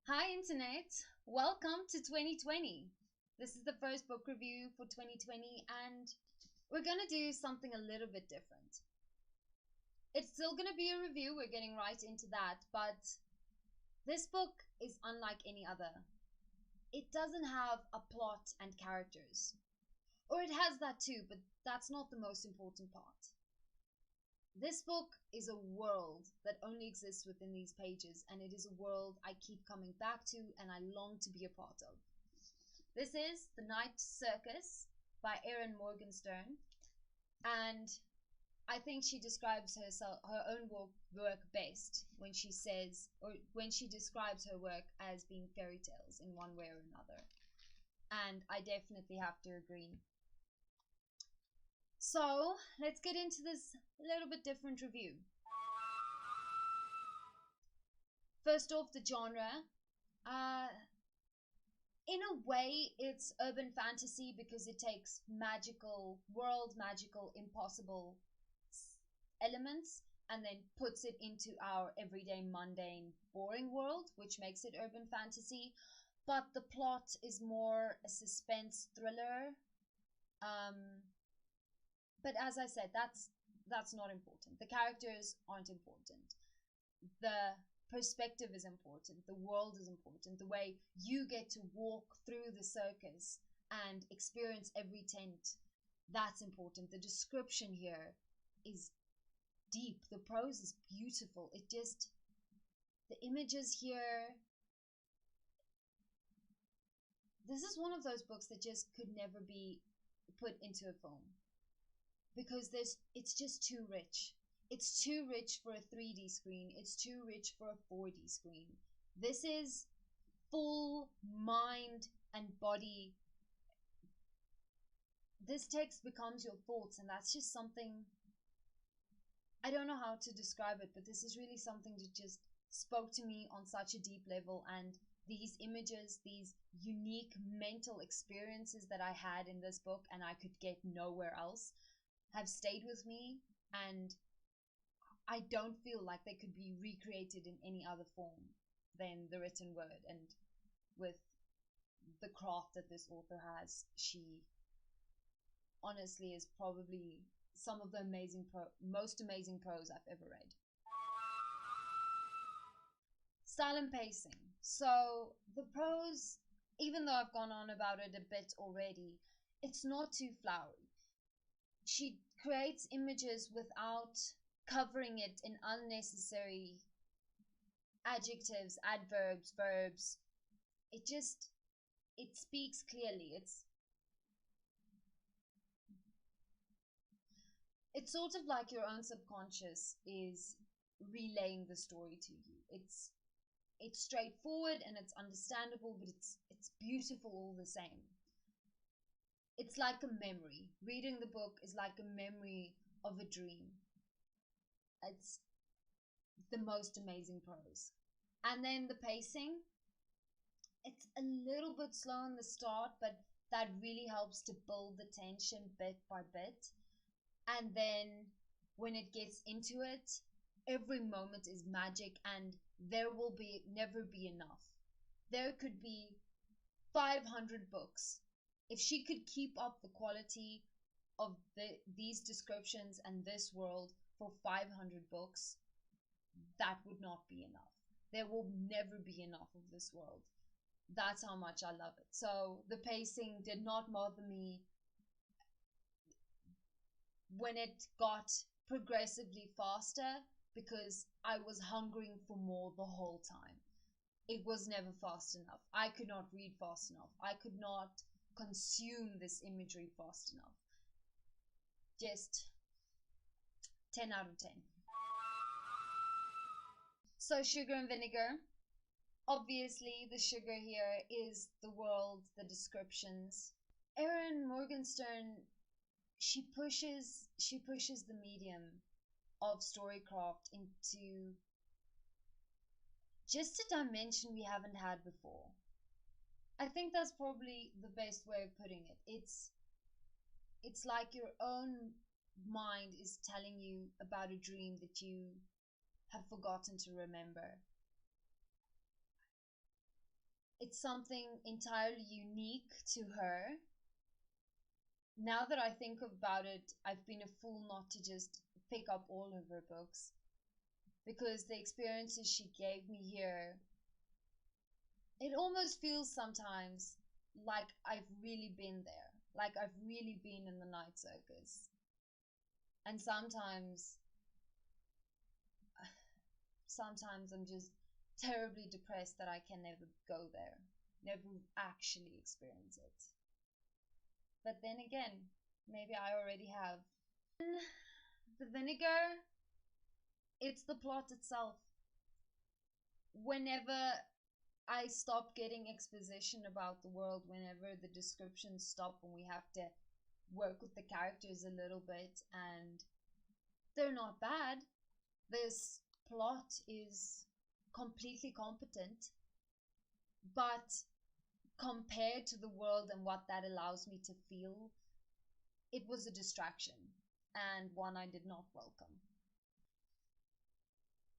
Hi, Internet. Welcome to 2020. This is the first book review for 2020, and we're going to do something a little bit different. It's still going to be a review, we're getting right into that, but this book is unlike any other. It doesn't have a plot and characters. Or it has that too, but that's not the most important part. This book is a world that only exists within these pages, and it is a world I keep coming back to and I long to be a part of. This is The Night Circus by Erin Morgenstern, and I think she describes her own work best when she says, or when she describes her work as being fairy tales in one way or another. And I definitely have to agree. So let's get into this little bit different review. First off, the genre. In a way, it's urban fantasy because it takes magical world, magical, impossible elements and then puts it into our everyday, mundane, boring world, which makes it urban fantasy. But the plot is more a suspense thriller. But as I said, that's not important. The characters aren't important. The perspective is important. The world is important. The way you get to walk through the circus and experience every tent, that's important. The description here is deep. The prose is beautiful. The images here. This is one of those books that just could never be put into a film because it's just too rich. It's too rich for a 3D screen. It's too rich for a 4D screen. This is full mind and body. This text becomes your thoughts, and that's just something, I don't know how to describe it, but this is really something that just spoke to me on such a deep level. And these images, these unique mental experiences that I had in this book and I could get nowhere else, have stayed with me, and I don't feel like they could be recreated in any other form than the written word. And with the craft that this author has, she honestly is probably some of the most amazing prose I've ever read. Style and pacing. So the prose, even though I've gone on about it a bit already, it's not too flowery. She creates images without covering it in unnecessary adjectives, adverbs, verbs. It speaks clearly. It's sort of like your own subconscious is relaying the story to you. It's straightforward and it's understandable, but it's beautiful all the same. It's like a memory. Reading the book is like a memory of a dream. It's the most amazing prose. And then the pacing, it's a little bit slow in the start, but that really helps to build the tension bit by bit. And then when it gets into it, every moment is magic, and there will never be enough. There could be 500 books. If she could keep up the quality of these descriptions and this world for 500 books, that would not be enough. There will never be enough of this world. That's how much I love it. So the pacing did not bother me when it got progressively faster, because I was hungering for more the whole time. It was never fast enough. I could not read fast enough. I could not consume this imagery fast enough. Just 10 out of 10. So sugar and vinegar. Obviously, the sugar here is the world, the descriptions. Erin Morgenstern, she pushes the medium of storycraft into just a dimension we haven't had before. I think that's probably the best way of putting it. It's like your own mind is telling you about a dream that you have forgotten to remember. it's something entirely unique to her. Now that I think about it, I've been a fool not to just pick up all of her books, because the experiences she gave me here, it almost feels sometimes like I've really been there, like I've really been in the Night Circus. And sometimes I'm just terribly depressed that I can never go there, never actually experience it. But then again, maybe I already have. The vinegar, it's the plot itself. Whenever I stop getting exposition about the world, whenever the descriptions stop and we have to work with the characters a little bit, and they're not bad. This plot is completely competent, but compared to the world and what that allows me to feel, it was a distraction, and one I did not welcome.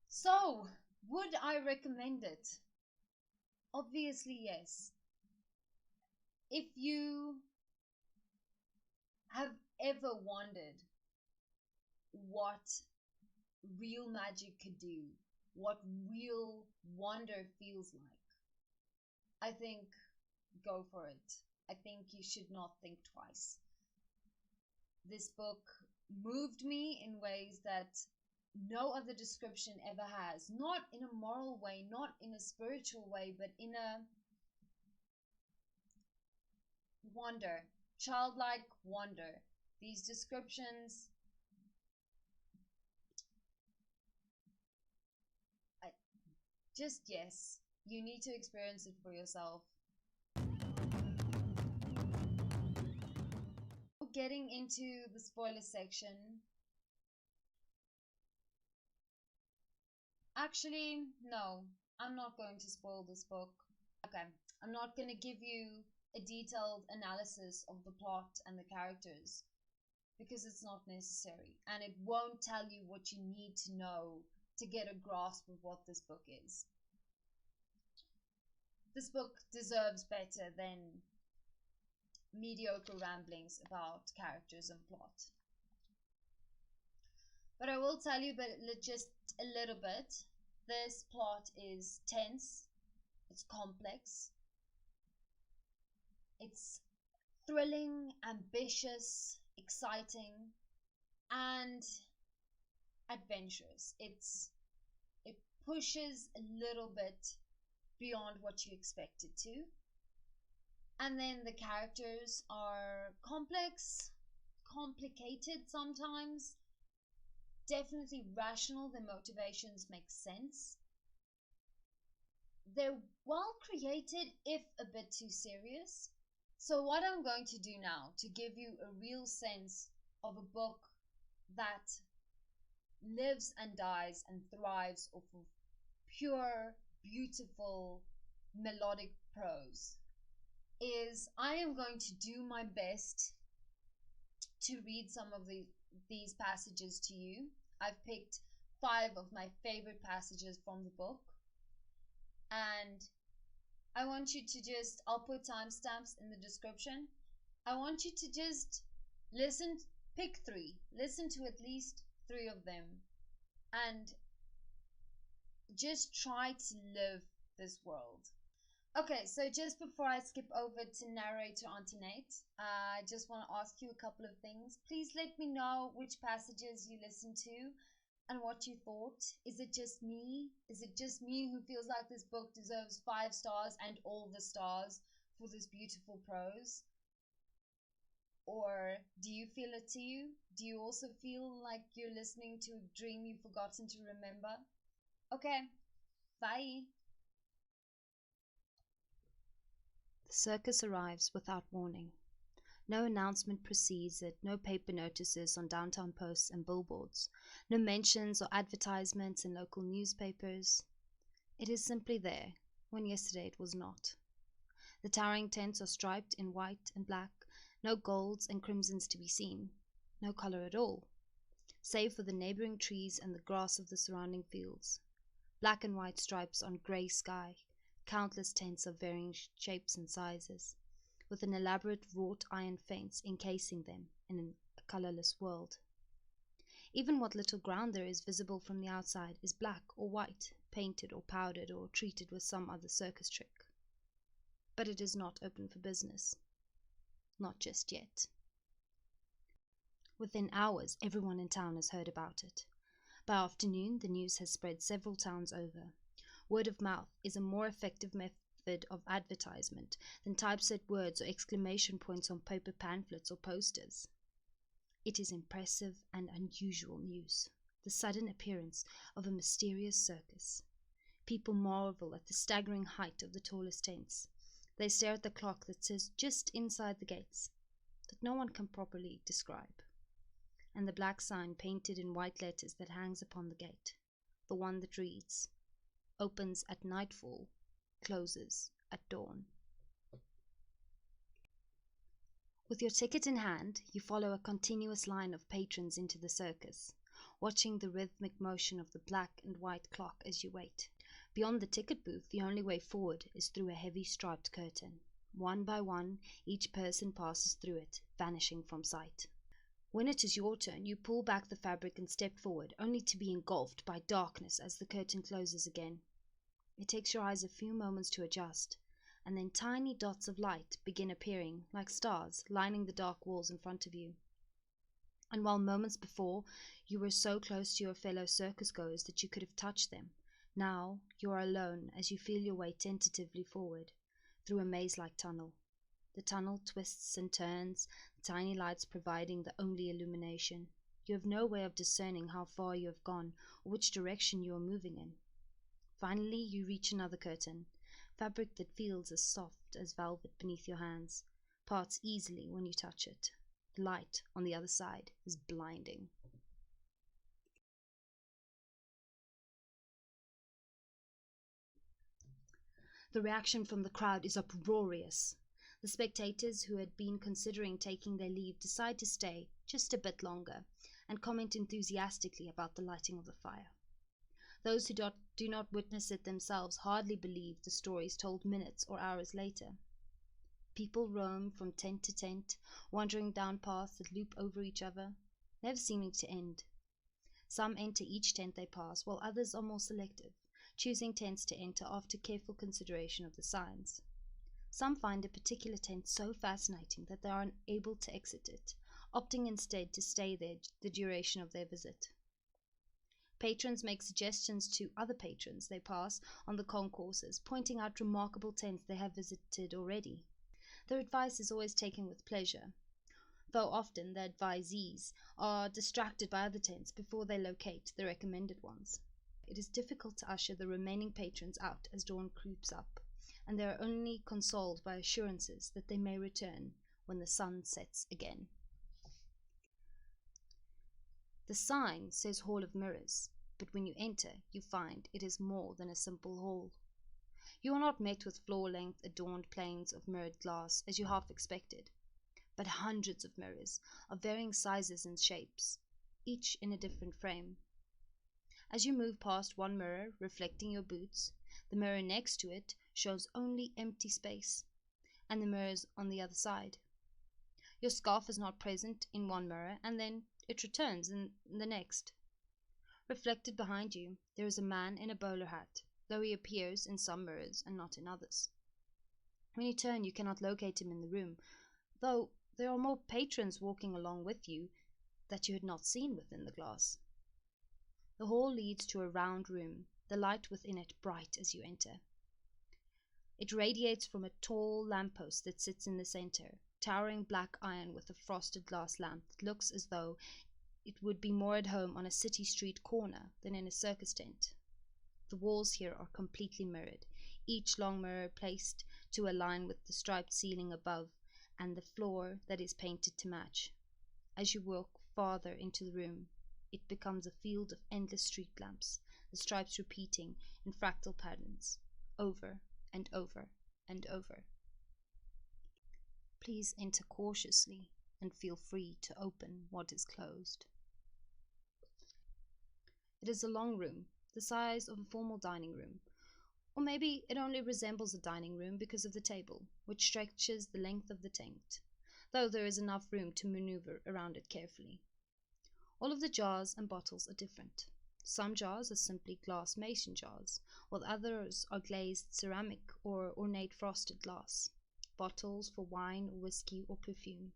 So, would I recommend it? Obviously, yes. If you have ever wondered what real magic could do, what real wonder feels like, I think go for it. I think you should not think twice. This book moved me in ways that no other description ever has. Not in a moral way, not in a spiritual way, but in a wonder, childlike wonder. These descriptions, just yes, you need to experience it for yourself. Getting into the spoiler section. Actually, no, I'm not going to spoil this book. Okay, I'm not going to give you a detailed analysis of the plot and the characters, because it's not necessary, and it won't tell you what you need to know to get a grasp of what this book is. This book deserves better than mediocre ramblings about characters and plot. But I will tell you just a little bit. This plot is tense, it's complex, it's thrilling, ambitious, exciting, and adventurous. It pushes a little bit beyond what you expect it to. And then the characters are complex, complicated sometimes, definitely rational. The motivations make sense. They're well created, if a bit too serious. So what I'm going to do now, to give you a real sense of a book that lives and dies and thrives off of pure, beautiful, melodic prose, is I am going to do my best to read some of these passages to you. I've picked 5 of my favorite passages from the book, and I want you to just, I'll put timestamps in the description. I want you to just listen, pick 3, listen to at least 3 of them, and just try to live this world. Okay, so just before I skip over to narrator Antoinette, I just want to ask you a couple of things. Please let me know which passages you listened to and what you thought. Is it just me? Is it just me who feels like this book deserves 5 stars and all the stars for this beautiful prose? Or do you feel it to you? Do you also feel like you're listening to a dream you've forgotten to remember? Okay, bye. The circus arrives without warning. No announcement precedes it, no paper notices on downtown posts and billboards, no mentions or advertisements in local newspapers. It is simply there, when yesterday it was not. The towering tents are striped in white and black, no golds and crimsons to be seen, no colour at all, save for the neighbouring trees and the grass of the surrounding fields. Black and white stripes on grey sky, countless tents of varying shapes and sizes, with an elaborate wrought iron fence encasing them in a colorless world. Even what little ground there is visible from the outside is black or white, painted or powdered or treated with some other circus trick. But it is not open for business. Not just yet. Within hours, everyone in town has heard about it. By afternoon, the news has spread several towns over. Word of mouth is a more effective method of advertisement than typeset words or exclamation points on paper pamphlets or posters. It is impressive and unusual news, the sudden appearance of a mysterious circus. People marvel at the staggering height of the tallest tents. They stare at the clock that says just inside the gates, that no one can properly describe, and the black sign painted in white letters that hangs upon the gate, the one that reads, "Opens at nightfall, closes at dawn." With your ticket in hand, you follow a continuous line of patrons into the circus, watching the rhythmic motion of the black and white clock as you wait. Beyond the ticket booth, the only way forward is through a heavy striped curtain. One by one, each person passes through it, vanishing from sight. When it is your turn, you pull back the fabric and step forward, only to be engulfed by darkness as the curtain closes again. It takes your eyes a few moments to adjust, and then tiny dots of light begin appearing, like stars, lining the dark walls in front of you. And while moments before you were so close to your fellow circus-goers that you could have touched them, now you are alone as you feel your way tentatively forward, through a maze-like tunnel. The tunnel twists and turns, the tiny lights providing the only illumination. You have no way of discerning how far you have gone or which direction you are moving in. Finally, you reach another curtain, fabric that feels as soft as velvet beneath your hands, parts easily when you touch it. The light on the other side is blinding. The reaction from the crowd is uproarious. The spectators who had been considering taking their leave decide to stay just a bit longer and comment enthusiastically about the lighting of the fire. Those who do not witness it themselves hardly believe the stories told minutes or hours later. People roam from tent to tent, wandering down paths that loop over each other, never seeming to end. Some enter each tent they pass, while others are more selective, choosing tents to enter after careful consideration of the signs. Some find a particular tent so fascinating that they are unable to exit it, opting instead to stay there the duration of their visit. Patrons make suggestions to other patrons they pass on the concourses, pointing out remarkable tents they have visited already. Their advice is always taken with pleasure, though often the advisees are distracted by other tents before they locate the recommended ones. It is difficult to usher the remaining patrons out as dawn creeps up, and they are only consoled by assurances that they may return when the sun sets again. The sign says Hall of Mirrors, but when you enter, you find it is more than a simple hall. You are not met with floor-length adorned planes of mirrored glass as you half expected, but hundreds of mirrors of varying sizes and shapes, each in a different frame. As you move past one mirror reflecting your boots, the mirror next to it shows only empty space, and the mirrors on the other side. Your scarf is not present in one mirror, and then it returns in the next. Reflected behind you, there is a man in a bowler hat, though he appears in some mirrors and not in others. When you turn, you cannot locate him in the room, though there are more patrons walking along with you that you had not seen within the glass. The hall leads to a round room, the light within it bright as you enter. It radiates from a tall lamppost that sits in the center, towering black iron with a frosted glass lamp that looks as though it would be more at home on a city street corner than in a circus tent. The walls here are completely mirrored, each long mirror placed to align with the striped ceiling above and the floor that is painted to match. As you walk farther into the room, it becomes a field of endless street lamps, the stripes repeating in fractal patterns, over and over and over. Please enter cautiously and feel free to open what is closed. It is a long room, the size of a formal dining room, Or maybe it only resembles a dining room because of the table, which stretches the length of the tent, though there is enough room to maneuver around it carefully. All of the jars and bottles are different. Some jars are simply glass mason jars, while others are glazed ceramic or ornate frosted glass, bottles for wine, whiskey, or perfume.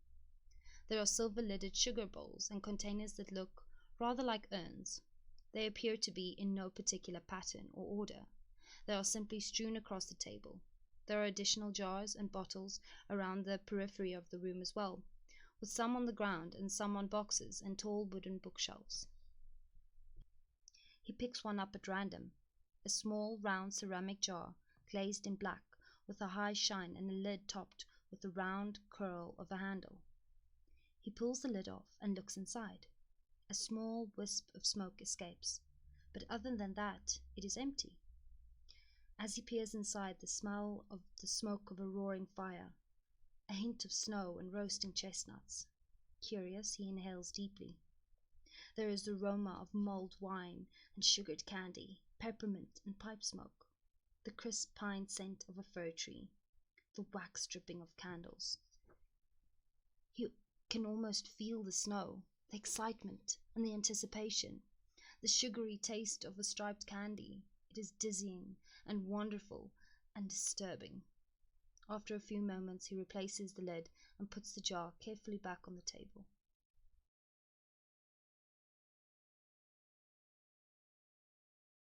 There are silver-lidded sugar bowls and containers that look rather like urns. They appear to be in no particular pattern or order. They are simply strewn across the table. There are additional jars and bottles around the periphery of the room as well, with some on the ground and some on boxes and tall wooden bookshelves. He picks one up at random, a small round ceramic jar glazed in black with a high shine and a lid topped with a round curl of a handle. He pulls the lid off and looks inside. A small wisp of smoke escapes, but other than that, it is empty. As he peers inside, the smell of the smoke of a roaring fire, a hint of snow and roasting chestnuts. Curious, he inhales deeply. There is the aroma of mulled wine and sugared candy, peppermint and pipe smoke, the crisp pine scent of a fir tree, the wax dripping of candles. He can almost feel the snow, the excitement and the anticipation, the sugary taste of a striped candy. It is dizzying and wonderful and disturbing. After a few moments, he replaces the lid and puts the jar carefully back on the table.